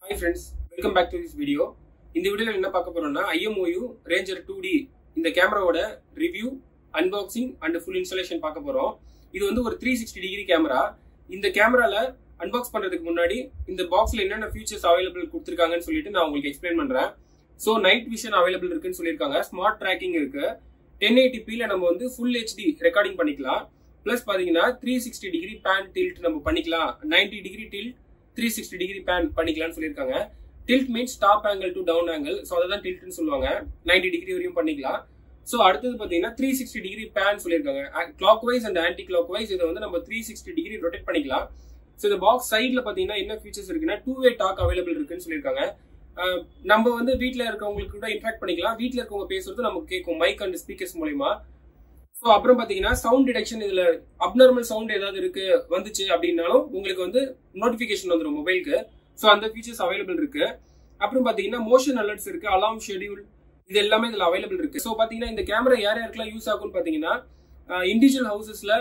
Hi friends, welcome back to this video. In this video, we will talk about IMOU Ranger 2D. இந்த கேமராவோட review, unboxing and full installation பார்க்க போறோம். இது வந்து ஒரு 360 degree camera. இந்த கேமரால அன்பாக்ஸ் பண்றதுக்கு முன்னாடி இந்த பாக்ஸ்ல என்னென்ன ஃபீச்சர்ஸ் அவைலபிள் கொடுத்திருக்காங்கன்னு சொல்லிட்டு நான் உங்களுக்கு எக்ஸ்பிளைன் பண்றேன். சோ நைட் விஷன் அவைலபிள் இருக்குன்னு சொல்லிருக்காங்க. ஸ்மார்ட் ட்ராக்கிங் இருக்கு. 1080p ல நம்ம வந்து ஃபுல் HD ரெக்கார்டிங் பண்ணிக்கலாம். பிளஸ் பாத்தீங்கன்னா 360 டிகிரி பேன் டில்ட் நம்ம பண்ணிக்கலாம். 90 டிகிரி டில்ட் 360 டிகிரி பேன் பண்ணிக்கலாம்னு சொல்லியிருக்காங்க. Tilt means top angle to down angle. So அதான் டில்ட்னு சொல்லுவாங்க. 90 டிகிரி வரையும் பண்ணிக்கலாம். ஸோ அடுத்தது பார்த்தீங்கன்னா 360 டிகிரி பேன் சொல்லியிருக்காங்க. Clockwise and anticlockwise இதை வந்து நம்ம 360 டிகிரி ரொட்டேட் பண்ணிக்கலாம். ஸோ இந்த பாக்ஸ் சைடில் பார்த்தீங்கன்னா என்ன ஃபீச்சர்ஸ் இருக்குன்னா 2-வே டாக் அவைலபிள் இருக்குன்னு சொல்லியிருக்காங்க. நம்ம வந்து வீட்டில் இருக்கவங்களுக்கு கூட இன்ட்ராக்ட் பண்ணிக்கலாம். வீட்டில் இருக்கவங்க பேசுறது நமக்கு கேட்கும் மைக் அண்ட் ஸ்பீக்கர்ஸ் மூலமா. ஸோ அப்புறம் பார்த்தீங்கன்னா சவுண்ட் டிடெக்ஷன், இதுல அப்நார்மல் சவுண்ட் ஏதாவது வந்துச்சு அப்படின்னாலும் உங்களுக்கு வந்து நோட்டிபிகேஷன் வந்துடும் மொபைலுக்கு. ஸோ அந்த ஃபீச்சர்ஸ் அவைலபிள் இருக்கு. அப்புறம் பார்த்தீங்கன்னா மோஷன் அலர்ட்ஸ் இருக்கு, அலாம் ஷெட்யூல், இது எல்லாமே இதுல அவைலபிள் இருக்கு. ஸோ பார்த்தீங்கன்னா இந்த கேமரா யாருக்கெல்லாம் யூஸ் ஆகும்னு பார்த்தீங்கன்னா இண்டிவிஜுவல் ஹவுசஸ்ல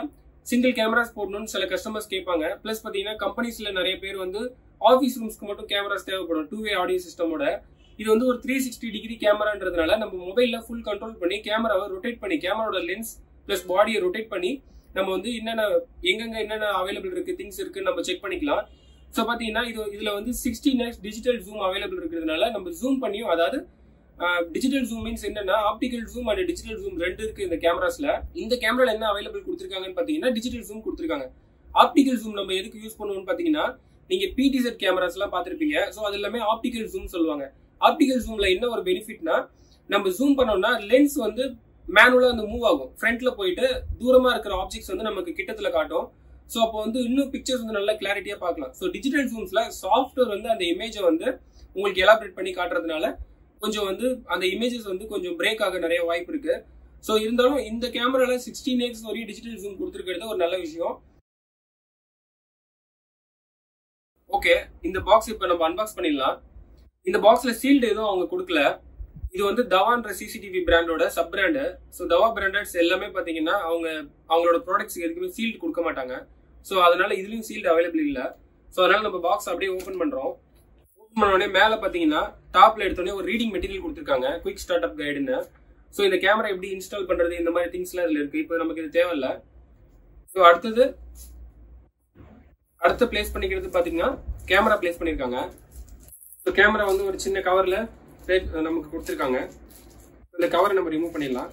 சிங்கிள் கேமராஸ் போடணும்னு சில கஸ்டமர்ஸ் கேட்பாங்க. பிளஸ் பார்த்தீங்கன்னா கம்பெனிஸ்ல நிறைய பேர் வந்து ஆஃபீஸ் ரூம்ஸ்க்கு மட்டும் கேமராஸ் தேவைப்படும் 2-வே ஆடியோ சிஸ்டமோட. இது வந்து ஒரு 360 டிகிரி கேமரான்றதுனால நம்ம மொபைல்ல ஃபுல் கண்ட்ரோல் பண்ணி கேமராவை ரொட்டேட் பண்ணி கேமராவோட லென்ஸ் பிளஸ் பாடியை ரொட்டேட் பண்ணி நம்ம வந்து என்னென்ன அவைலபிள் இருக்கு திங்ஸ் இருக்கு நம்ம செக் பண்ணிக்கலாம். ஸோ பார்த்தீங்கன்னா இதுல வந்து 16x டிஜிட்டல் ஜூம் அவைலபிள் இருக்கிறதுனால நம்ம ஜூம் பண்ணியும், அதாவது டிஜிட்டல் ஜூம் மீன்ஸ் என்னன்னா optical zoom and digital zoom ரெண்டு இருக்கு இந்த கேமராஸ்ல. இந்த கேமரால என்ன அவைலபிள் கொடுத்துருக்காங்கன்னு பாத்தீங்கன்னா டிஜிட்டல் ஜூம் கொடுத்துருக்காங்க. ஆப்டிகல் ஜூம் நம்ம எதுக்கு யூஸ் பண்ணுவோம்னு பாத்தீங்கன்னா நீங்க PTZ கேமராஸ் எல்லாம் பாத்திருப்பீங்க. ஸோ அது எல்லாமே ஆப்டிகல் ஜூம் சொல்லுவாங்க. ஆப்டிகல் ஜூம்ல என்ன ஒரு பெனிஃபிட்னா நம்ம ஜூம் பண்ணோம்னா லென்ஸ் வந்து மேனுவலா வந்து மூவ் ஆகும். ஃப்ரண்ட்ல போயிட்டு தூரமா இருக்கிற ஆப்ஜெக்ட்ஸ் வந்து நமக்கு கிட்டத்துல காட்டும். ஸோ அப்போ வந்து இன்னும் பிக்சர்ஸ் வந்து நல்லா கிளாரிட்டியா பார்க்கலாம். ஸோ டிஜிட்டல் ஜூம்ஸ்ல சாஃப்ட்வேர் வந்து அந்த இமேஜை வந்து உங்களுக்கு எலாபரேட் பண்ணி காட்டுறதுனால கொஞ்சம் வந்து அந்த இமேஜஸ் வந்து கொஞ்சம் பிரேக் ஆக நிறைய வாய்ப்பு இருக்கு. ஸோ இருந்தாலும் இந்த கேமரால 16x வரையும் டிஜிட்டல் ஜூம் கொடுத்துருக்கிறது ஒரு நல்ல விஷயம். ஓகே, இந்த பாக்ஸ் இப்போ நம்ம அன்பாக்ஸ் பண்ணிடலாம். இந்த பாக்ஸ்ல சீல்டு எதுவும் அவங்க கொடுக்கல. இது வந்து தவான்ற CCTV பிராண்டோட சப் பிராண்டு. ஸோ தவா பிராண்டட்ஸ் எல்லாமே பார்த்தீங்கன்னா அவங்களோட ப்ராடக்ட்ஸ் எதுக்குமே சீல்டு கொடுக்க மாட்டாங்க. ஸோ அதனால இதுலயும் சீல்டு அவைலபிள் இல்லை. ஸோ அதனால நம்ம பாக்ஸ் அப்படியே ஓப்பன் பண்றோம். ஓப்பன் பண்ண உடனே மேலே பார்த்தீங்கன்னா டாப்ல எடுத்தோடனே ஒரு ரீடிங் மெட்டீரியல் கொடுத்துருக்காங்க, குயிக் ஸ்டார்ட் அப் கைடுன்னு. ஸோ இந்த கேமரா எப்படி இன்ஸ்டால் பண்றது இந்த மாதிரி திங்ஸ்லாம் இதுல இருக்கு. இப்போ நமக்கு இது தேவையில்லை. ஸோ அடுத்த பிளேஸ் பண்ணிக்கிறது பார்த்தீங்கன்னா கேமரா பிளேஸ் பண்ணியிருக்காங்க. ஸோ கேமரா வந்து ஒரு சின்ன கவர்ல நமக்கு கொடுத்துருக்காங்க. இந்த கவரை நம்ம ரிமூவ் பண்ணிடலாம்.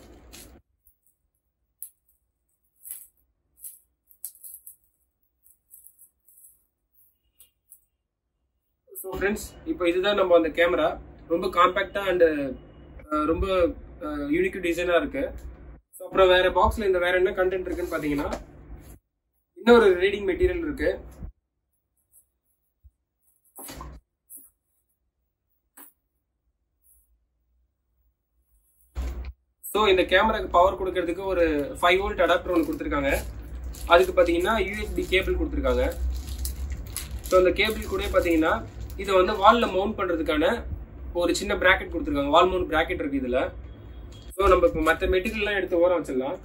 ஸோ ஃப்ரெண்ட்ஸ், இப்போ இதுதான் நம்ம அந்த கேமரா. ரொம்ப காம்பேக்டா அண்ட் ரொம்ப யூனிக் டிசைனா இருக்கு. அப்புறம் வேற பாக்ஸ்ல இந்த வேற என்ன கண்டென்ட் இருக்குன்னு பாத்தீங்கன்னா இன்னொரு ரீடிங் மெட்டீரியல் இருக்கு. ஸோ இந்த கேமராக்கு பவர் கொடுக்கறதுக்கு ஒரு 5 வோல்ட் அடாப்டர் ஒன்று கொடுத்துருக்காங்க. அதுக்கு பார்த்தீங்கன்னா USB கேபிள் கொடுத்துருக்காங்க. ஸோ அந்த கேபிள் கூட பார்த்தீங்கன்னா இதை வந்து வாலில் மவுண்ட் பண்ணுறதுக்கான ஒரு சின்ன பிராக்கெட் கொடுத்துருக்காங்க. வால் மவுண்ட் பிராக்கெட் இருக்கு இதில். ஸோ நம்ம இப்போ மற்ற மெட்டீரியல்லாம் எடுத்து ஓரம் வச்சிடலாம்.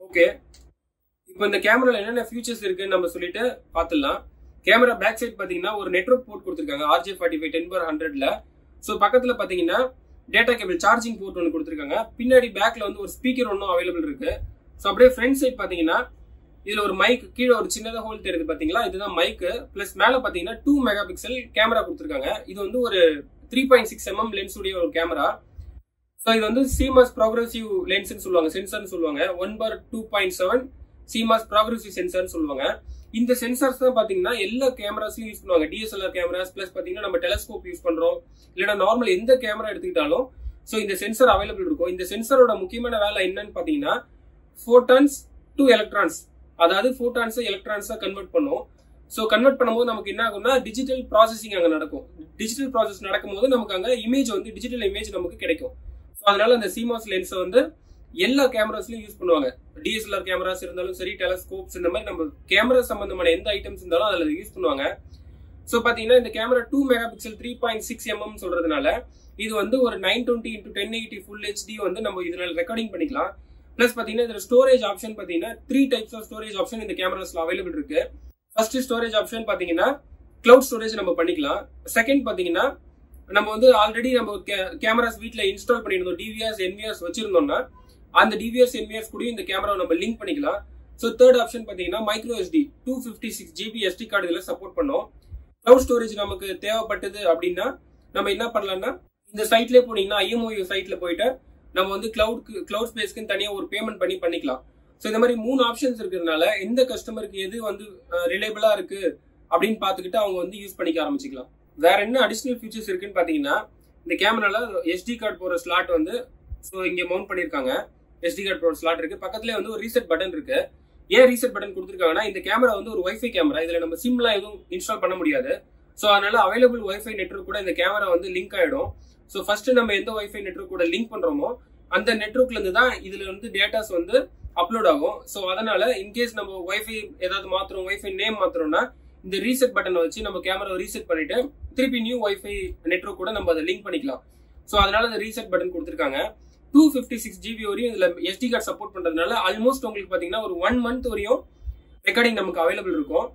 ஓகே, இப்போ இந்த கேமரால என்னென்ன ஃபீச்சர்ஸ் இருக்குன்னு நம்ம சொல்லிட்டு பார்த்துடலாம். கேமரா பேக் சைட் பாத்தீங்கன்னா ஒரு நெட்வொர்க் போர்ட் கொடுத்துருக்காங்க RJ45 10/100ல. ஸோ பக்கத்துல பாத்தீங்கன்னா டேட்டா கேபிள் சார்ஜிங் போர்ட் ஒன்று கொடுத்துருக்காங்க. பின்னாடி பேக்ல வந்து ஒரு ஸ்பீக்கர் ஒன்றும் அவைலபிள் இருக்கு. ஸோ அப்படியே ஃப்ரண்ட் சைட் பாத்தீங்கன்னா இதுல ஒரு மைக் கீழே ஒரு சின்னதா ஹோல் தெரியுது பாத்தீங்களா, இதுதான் மைக். பிளஸ் மேல பாத்தீங்கன்னா 2 மெகா பிக்சல் கேமரா கொடுத்துருக்காங்க. இது வந்து ஒரு 3.6 mm லென்ஸ் உடைய ஒரு கேமரா. ஸோ இது வந்து CMOS ப்ராக்ரஸிவ் லென்ஸ்ன்னு சொல்லுவாங்க, சென்சார்னு சொல்லுவாங்க. 1/2.7 CMOS ப்ராக்ரஸிவ் சென்சார்னு சொல்லுவாங்க. இந்த சென்சார்ஸ் தான் பாத்தீங்கன்னா எல்லா கேமராஸ்லயும் யூஸ் பண்ணுவாங்க. DSLR கேமராஸ் பிளஸ் பாத்தீங்கன்னா நம்ம டெலஸ்கோப் யூஸ் பண்றோம், இல்லைன்னா நார்மல் எந்த கேமரா எடுத்துக்கிட்டாலும் ஸோ இந்த சென்சார் அவைலபிள் இருக்கும். இந்த சென்சாரோட முக்கியமான வேலை என்னன்னு பாத்தீங்கன்னா போட்டான்ஸ் டு எலக்ட்ரான்ஸ், அதாவது போட்டான்ஸ் எலக்ட்ரான்ஸா கன்வெர்ட் பண்ணும். ஸோ கன்வெர்ட் பண்ணும்போது நமக்கு என்ன ஆகும்னா டிஜிட்டல் ப்ராசஸிங் அங்க நடக்கும். டிஜிட்டல் ப்ராசஸ் நடக்கும்போது நமக்கு அங்க இமேஜ் வந்து டிஜிட்டல் இமேஜ் நமக்கு கிடைக்கும். ஸோ அதனால அந்த CMOS லென்ஸை வந்து எல்லா கேமராஸ்லயும் யூஸ் பண்ணுவாங்க. DSLR கேமராஸ் இருந்தாலும் சரி, டெலஸ்கோப்ஸ், இந்த மாதிரி நம்ம கேமரா சம்பந்தமான எந்த ஐட்டம்ஸ் இருந்தாலும் அதுல யூஸ் பண்ணுவாங்க. ஸோ பாத்தீங்கன்னா இந்த கேமரா 2 மெகா பிக்சல் 3.6 mm சொல்றதுனால இது வந்து ஒரு 920x1080 ஃபுல் HD வந்து நம்ம இதனால ரெக்கார்டிங் பண்ணிக்கலாம். பிளஸ் பாத்தீங்கன்னா இதுல ஸ்டோரேஜ் ஆப்ஷன் பாத்தீங்கன்னா 3 டைப்ஸ் ஆஃப் ஸ்டோரேஜ் ஆப்ஷன் இந்த கேமராஸ்ல அவைலபிள் இருக்கு. ஃபர்ஸ்ட் ஸ்டோரேஜ் ஆப்ஷன் பாத்தீங்கன்னா கிளவுட் ஸ்டோரேஜ் நம்ம பண்ணிக்கலாம். செகண்ட் பாத்தீங்கன்னா நம்ம வந்து ஆல்ரெடி நம்ம கேமராஸ் வீட்ல இன்ஸ்டால் பண்ணிருந்தோம், டிவிஆர்ஸ் என்விஆர்ஸ் வச்சிருந்தோம்னா அந்த டிவிஆர்ஸ் என்விஆர்ஸ் கூட இந்த கேமரா நம்ம லிங்க் பண்ணிக்கலாம். ஸோ தேர்ட் ஆப்ஷன் பாத்தீங்கன்னா micro SD 256 GB SD card இதுல சப்போர்ட் பண்ணோம். கிளவுட் ஸ்டோரேஜ் நமக்கு தேவைப்பட்டது அப்படின்னா நம்ம என்ன பண்ணலாம்னா இந்த சைட்லயே போனீங்கன்னா IMOU சைட்ல போயிட்டு நம்ம வந்து கிளவுட் ஸ்பேஸ்க்கு தனியா ஒரு பேமெண்ட் பண்ணிக்கலாம். ஸோ இந்த மாதிரி 3 ஆப்ஷன்ஸ் இருக்கிறதுனால எந்த கஸ்டமருக்கு எது வந்து ரிலேபிளா இருக்கு அப்படின்னு பாத்துக்கிட்டு அவங்க வந்து யூஸ் பண்ணிக்க ஆரம்பிச்சுக்கலாம். வேற என்ன அடிஷனல் ஃபீச்சர்ஸ் இருக்குன்னு பாத்தீங்கன்னா இந்த கேமரால SD கார்டு போற ஸ்லாட் வந்து இங்க மவுண்ட் பண்ணிருக்காங்க. SD கார்டு போற ஸ்லாட் இருக்கு. பக்கத்துல வந்து ஒரு ரீசெட் பட்டன் இருக்கு. ஏன் ரீசெட் பட்டன் கொடுத்துருக்காங்கன்னா இந்த கேமரா வந்து ஒரு வைஃபை கேமரா, இதுல நம்ம சிம்லாம் எதுவும் இன்ஸ்டால் பண்ண முடியாது. ஸோ அதனால அவைலபிள் வைஃபை நெட்வொர்க் கூட இந்த கேமரா வந்து லிங்க் ஆயிடும். ஸோ ஃபர்ஸ்ட் நம்ம எந்த வைஃபை நெட்வொர்க் கூட லிங்க் பண்றோமோ அந்த நெட்வொர்க்ல இருந்து தான் இதுல வந்து டேட்டாஸ் வந்து அப்லோட் ஆகும். ஸோ அதனால இன்கேஸ் நம்ம வைஃபை ஏதாவது மாத்திரம், வைஃபை நேம் மாத்திரம்னா இந்த ரீசெட் பட்டனை வச்சு நம்ம கேமரா ரீசெட் பண்ணிட்டு திருப்பி நியூ வைஃபை நெட்வொர்க் கூட நம்ம அதை லிங்க் பண்ணிக்கலாம். ஸோ அதனால அந்த ரீசெட் பட்டன் கொடுத்துருக்காங்க. 256 GB வரையும் இதுல SD கார்டு சப்போர்ட் பண்றதுனால ஆல்மோஸ்ட் உங்களுக்கு பாத்தீங்கன்னா ஒரு 1 month வரையும் ரெக்கார்டிங் நமக்கு அவைலபிள் இருக்கும்.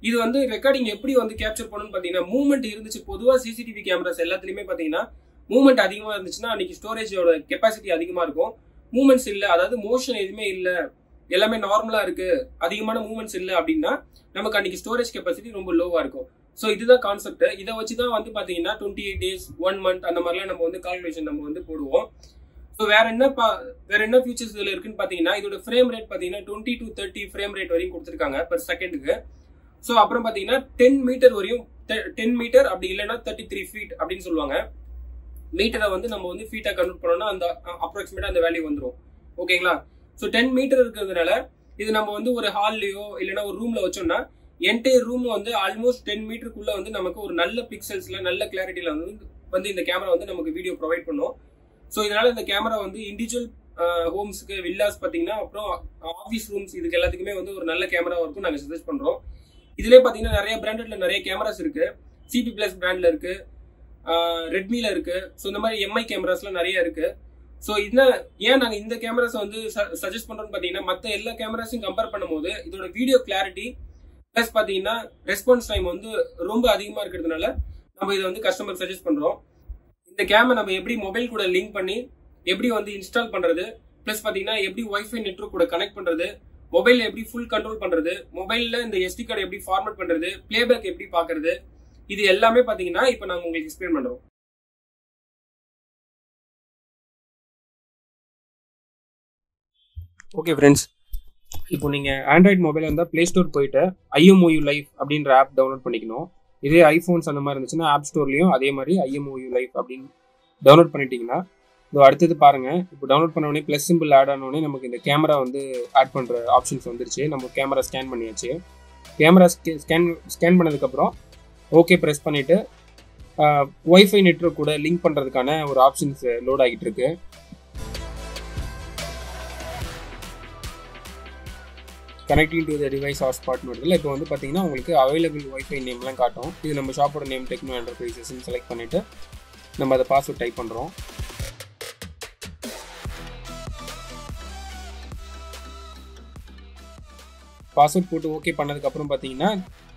இது வந்து ரெக்கார்டிங் எப்படி வந்து கேப்சர் பண்ணணும்னு பாத்தீங்கன்னா மூவ்மெண்ட் இருந்துச்சு. பொதுவா CCTV கேமராஸ் எல்லாத்துலயுமே பாத்தீங்கன்னா மூவ்மெண்ட் அதிகமா இருந்துச்சுன்னா அன்னைக்கு ஸ்டோரேஜோட கெப்பாசிட்டி அதிகமா இருக்கும். மூவ்மெண்ட்ஸ் இல்ல, அதாவது மோஷன் எதுவுமே இல்ல, எல்லாமே நார்மலா இருக்கு, அதிகமான மூவ்மெண்ட்ஸ் இல்ல அப்படின்னா நமக்கு அன்னைக்கு ஸ்டோரேஜ் கெப்பாசிட்டி ரொம்ப லோவா இருக்கும். ஸோ இதுதான் கான்செப்ட். இதை வச்சுதான் வந்து பாத்தீங்கன்னா 28 days 1 month அந்த மாதிரிலாம் நம்ம வந்து கால்குலேஷன் நம்ம வந்து போடுவோம். ஸோ வேற என்ன ஃபீச்சர்ஸ் இதுல இருக்குன்னு பாத்தீங்கன்னா இதோட ஃப்ரேம் ரேட் பாத்தீங்கன்னா 20 to 30 ஃப்ரேம் ரேட் வரையும் கொடுத்துருக்காங்க பெர் செகண்டுக்கு. ஸோ அப்புறம் பாத்தீங்கன்னா 10 மீட்டர் வரையும், 10 மீட்டர் அப்படி இல்லைன்னா 33 feet அப்படின்னு சொல்லுவாங்க. மீட்டரை வந்து நம்ம வந்து ஃபீட்டா கன்வெர்ட் பண்ணோம்னா அந்த அப்ராக்சிமேட்டா அந்த வேல்யூ வந்துடும். ஓகேங்களா? ஸோ 10 மீட்டர் இருக்கிறதுனால இது நம்ம வந்து ஒரு ஹால்லையோ இல்லைன்னா ஒரு ரூம்ல வச்சோம்னா என்டையர் ரூம் வந்து ஆல்மோஸ்ட் 10 மீட்டருக்குள்ள வந்து நமக்கு ஒரு நல்ல பிக்சல்ஸ்ல நல்ல கிளாரிட்டியில வந்து இந்த கேமரா வந்து நமக்கு வீடியோ ப்ரொவைட் பண்ணும். ஸோ இதனால இந்த கேமரா வந்து இண்டிவிஜுவல் ஹோம்ஸ்க்கு, வில்லாஸ் பாத்தீங்கன்னா அப்புறம் ஆஃபீஸ் ரூம்ஸ் இதுக்கு எல்லாத்துக்குமே வந்து ஒரு நல்ல கேமரா இருக்கும் நாங்கள் சஜஸ்ட் பண்றோம். இதுலேயே பாத்தீங்கன்னா நிறைய பிராண்டட்ல நிறைய கேமராஸ் இருக்கு. CP+ பிராண்ட்ல இருக்கு, ரெட்மில இருக்கு. ஸோ இந்த மாதிரி MI கேமராஸ்லாம் நிறைய இருக்கு. ஸோ ஏன் நாங்கள் இந்த கேமராஸ் வந்து சஜஸ்ட் பண்றோம்னு பாத்தீங்கன்னா மற்ற எல்லா கேமராஸையும் கம்பேர் பண்ணும்போது இதோட வீடியோ கிளாரிட்டி பிளஸ் பாத்தீங்கன்னா ரெஸ்பான்ஸ் டைம் வந்து ரொம்ப அதிகமா இருக்கிறதுனால நம்ம இதை வந்து கஸ்டமர் சஜஸ்ட் பண்றோம். இந்த கேமரா நம்ம எப்படி மொபைல் கூட லிங்க் பண்ணி எப்படி வந்து இன்ஸ்டால் பண்றது, பிளஸ் பாத்தீங்கன்னா எப்படி வைஃபை நெட்வொர்க் கூட கனெக்ட் பண்றது, மொபைல் எப்படி ஃபுல் கண்ட்ரோல் பண்றது, மொபைல்ல இந்த SD கார்டு எப்படி ஃபார்மேட் பண்றது, பிளேபேக் எப்படி பாக்குறது, இது எல்லாமே பாத்தீங்கன்னா இப்போ நாங்க உங்களுக்கு எக்ஸ்பிளைன் பண்றோம். ஓகே ஃப்ரெண்ட்ஸ், இப்போ நீங்க ஆண்ட்ராய்டு மொபைல் இருந்தால் பிளே ஸ்டோர் போயிட்டு IMOU லைஃப் அப்படின்ற ஆப் டவுன்லோட் பண்ணிக்கணும். இதே ஐஃபோன்ஸ் அந்த மாதிரி இருந்துச்சுன்னா ஆப் ஸ்டோர்லயும் அதே மாதிரி IMOU லைஃப் அப்படின்னு டவுன்லோட் பண்ணிட்டீங்கன்னா இதோ அடுத்தது பாருங்க. இப்போ டவுன்லோட் பண்ண உடனே ப்ளஸ் சிம்பிள் ஆட் ஆன உடனே நமக்கு இந்த கேமரா வந்து ஆட் பண்ற ஆப்ஷன்ஸ் வந்துருச்சு. நம்ம கேமரா ஸ்கேன் பண்ணியாச்சு. கேமரா ஸ்கேன் பண்ணதுக்கப்புறம் ஓகே ப்ரெஸ் பண்ணிட்டு வைஃபை நெட்வொர்க் கூட லிங்க் பண்றதுக்கான ஒரு ஆப்ஷன்ஸ் லோட் ஆகிட்டு இருக்கு. கனெக்டிங் டு த டிவைஸ் ஹாட்ஸ்பாட்னு வருதுல, இப்போ வந்து பார்த்தீங்கன்னா உங்களுக்கு அவைலபிள் வைஃபை நேம்லாம் காட்டும். இது நம்ம ஷாப்போட நேம் டெக்னோ என்டர்பிரைசஸ்ன்னு செலக்ட் பண்ணிவிட்டு நம்ம அதை பாஸ்வேர்ட் டைப் பண்ணுறோம். பாஸ்வேர்ட் போட்டு ஓகே பண்ணதுக்கப்புறம் பார்த்தீங்கன்னா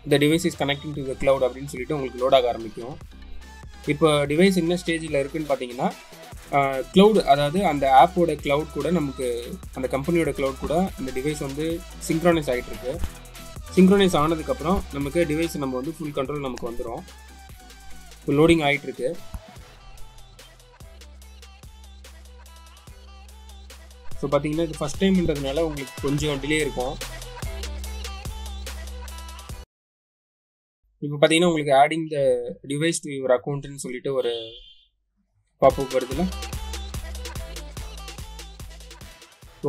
இந்த device is connecting to the cloud அப்படின்னு சொல்லிட்டு உங்களுக்கு லோட் ஆக ஆரம்பிக்கும். இப்போ டிவைஸ் என்ன ஸ்டேஜில் இருக்குன்னு பார்த்தீங்கன்னா கிளவுட், அதாவது அந்த ஆப்போட கிளவுட் கூட நமக்கு அந்த கம்பெனியோட கிளவுட் கூட இந்த டிவைஸ் வந்து சிங்க்ரோனைஸ் ஆகிட்டு இருக்கு. சிங்க்ரோனைஸ் ஆனதுக்கப்புறம் நமக்கு டிவைஸ் நம்ம வந்து ஃபுல் கண்ட்ரோல் நமக்கு வந்துடும். இப்போ லோடிங் ஆகிட்டு இருக்கு. ஸோ பார்த்தீங்கன்னா இது ஃபஸ்ட் டைம்ன்றதுனால உங்களுக்கு கொஞ்சம் டிலே இருக்கும். இப்போ பார்த்தீங்கன்னா உங்களுக்கு adding the device to your அக்கௌண்ட்னு சொல்லிட்டு ஒரு பாப்அப் வருதுல.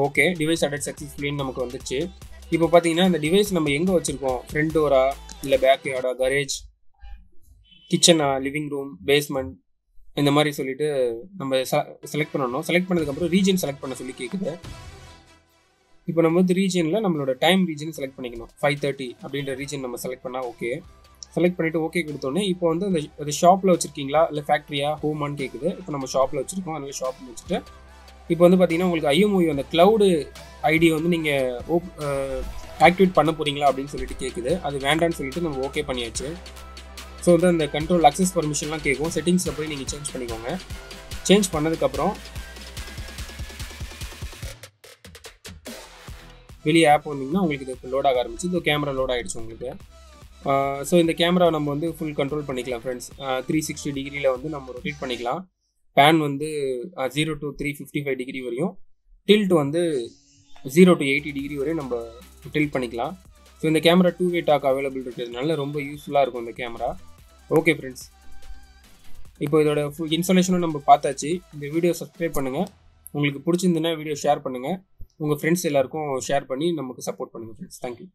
ஓகே, டிவைஸ் அடட் சக்ஸஸ்ஃபுல்லின்னு நமக்கு வந்துச்சு. இப்போ பார்த்தீங்கன்னா இந்த டிவைஸ் நம்ம எங்கே வச்சுருக்கோம், ஃப்ரண்ட் டோரா இல்லை பேக் யார்டா, கரேஜ், கிச்சனா, லிவிங் ரூம், பேஸ்மெண்ட், இந்த மாதிரி சொல்லிட்டு நம்ம செலக்ட் பண்ணணும். செலக்ட் பண்ணதுக்கப்புறம் ரீஜன் செலக்ட் பண்ண சொல்லி கேட்குது. இப்போ நம்ம வந்து ரீஜனில் நம்மளோட டைம் ரீஜன் செலக்ட் பண்ணிக்கணும். 5:30 அப்படின்ற ரீஜன் நம்ம செலக்ட் பண்ணால் ஓகே. செலக்ட் பண்ணிவிட்டு ஓகே கொடுத்தோன்னே இப்போ வந்து அந்த ஷாப்பில் வச்சுருக்கீங்களா இல்லை ஃபேக்ட்ரியா ஹோமான்னு கேட்குது. இப்போ நம்ம ஷாப்பில் வச்சுருக்கோம், அதனால் ஷாப்பில் வச்சுட்டு இப்போ வந்து பார்த்தீங்கன்னா உங்களுக்கு IMOU அந்த க்ளவுடு ஐடி வந்து நீங்கள் ஆக்டிவேட் பண்ண போகிறீங்களா அப்படின்னு சொல்லிட்டு கேட்குது. அது வேண்டான்னு சொல்லிட்டு நம்ம ஓகே பண்ணியாச்சு. ஸோ வந்து அந்த கண்ட்ரோல் அக்சஸ் பர்மிஷன்லாம் கேட்கும். செட்டிங்ஸில் போய் நீங்கள் சேஞ்ச் பண்ணிக்கோங்க. சேஞ்ச் பண்ணதுக்கப்புறம் வெளியே ஆப் வந்தீங்கன்னா உங்களுக்கு இது லோட் ஆக ஆரம்பிச்சு. இந்த கேமரா லோட் ஆகிடுச்சு உங்களுக்கு. ஸோ இந்த கேமரா நம்ம வந்து ஃபுல் கண்ட்ரோல் பண்ணிக்கலாம் ஃப்ரெண்ட்ஸ். 360 டிகிரியில் வந்து நம்ம ரொட்டேட் பண்ணிக்கலாம். பேன் வந்து 0 to 355 டிகிரி வரையும், டில்ட் வந்து 0 to 80 டிகிரி வரையும் நம்ம டில்ட் பண்ணிக்கலாம். ஸோ இந்த கேமரா 2-way டாக் அவைலபிள் இருக்கிறதுனால ரொம்ப யூஸ்ஃபுல்லாக இருக்கும் இந்த கேமரா. ஓகே ஃப்ரெண்ட்ஸ், இப்போ இதோட ஃபுல் இன்ஸ்டாலேஷனும் நம்ம பார்த்தாச்சு. இந்த வீடியோ சப்ஸ்கிரைப் பண்ணுங்கள். உங்களுக்கு பிடிச்சிருந்துன்னா வீடியோ ஷேர் பண்ணுங்கள். உங்கள் ஃப்ரெண்ட்ஸ் எல்லாருக்கும் ஷேர் பண்ணி நமக்கு சப்போர்ட் பண்ணுங்கள் ஃப்ரெண்ட்ஸ். தேங்க்யூ.